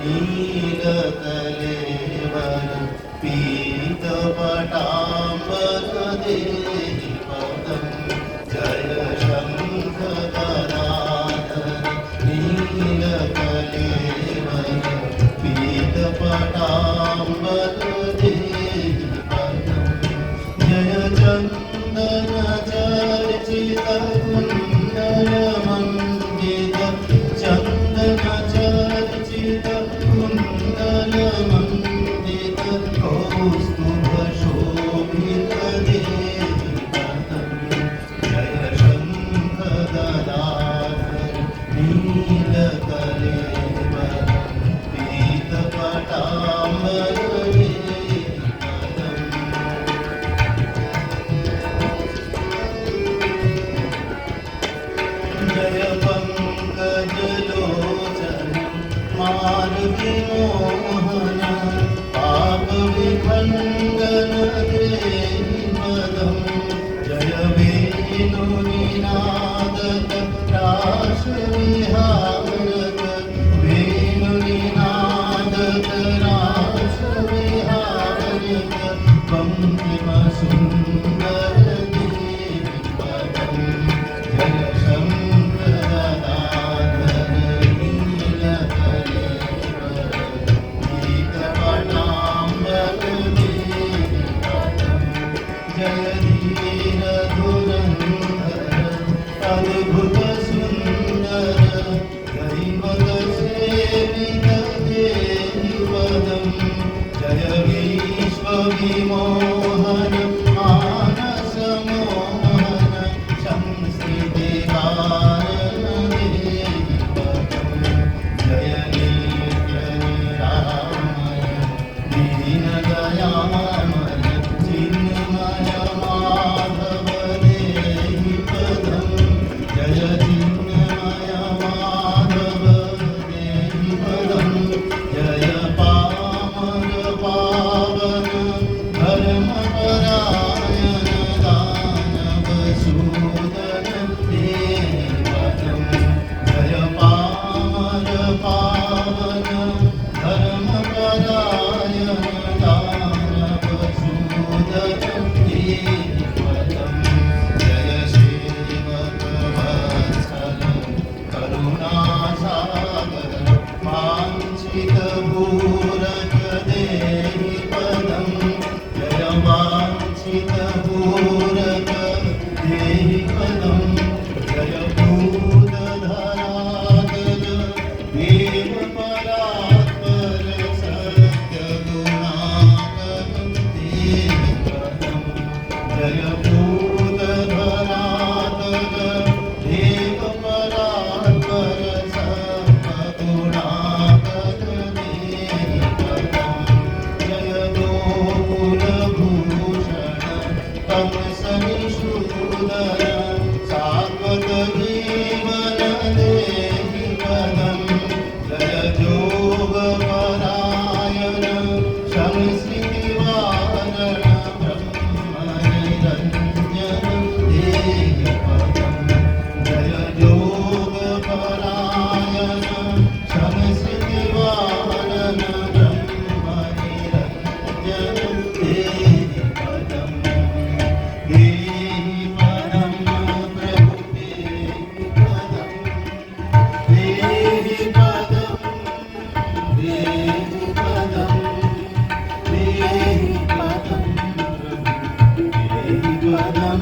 नीलकलेवर पीतपटाम्बरदेहि पदं जय शङ्खगदाधर नीलकलेवर पीतपटाम्बरदेहि पदं जय चन्दनचर्चितकुण्डलमण्डित चन्दनचर्चित कुण्डलमण्डित कौस्तुभशोभितदेहि पदं जय शङ्खगदाधर नीलकलेवर पीतपटाम्बरदेहि पदम् जय पङ्कजलोचन मार्गविमोहन पापविखण्डन देहि पदं जय वेणुनिनादक रासविहारक वेणुनिनादक रासविहारक वन्दिमसुन्दर देहि पदं जय शङ्खगदाधर नीलकलेवर पीतपटाम्बरदेहि पदं जय धीरधुरन्धर अद्भुतसुन्दर दैवतसेवित देहि पदं जय विश्वविमोहन मानसमोहन संस्कृतिकारण देहि पदं जय नित्यनिरामय दीनदयामय चिन्मय माधव देहि पदं जय चिन्मय माधव देहि पदं जय पामर पावन धर्मपरायण दानवसूदन देहि पदं जय पामर पावन धर्मपरायण दानवसूदन देहि पदं जय सेवकवत्सल करुणासागर वाञ्छितपूरक देहि पदं जय वाञ्छितपूरक देहि पदं जय भूतधराधर देवपरात्पर सत्यगुणाकर देहि पदं जय भूतधराधर देवपरात्पर सत्यगुणाकर देहि पदं जय गोकुलभूषण कंसनिषूदन सात्वत जीवन देहि पदं जय जोगपरायण संस्कृतिवारण ब्रह्मनिरञ्जन देहि पदं जय जोगपरायण संस्कृतिवारण ब्रह्मनिरञ्जन देहि पदं देहि पदं प्रभु देहि पदं देहि पदं देहि पदं देहि पदं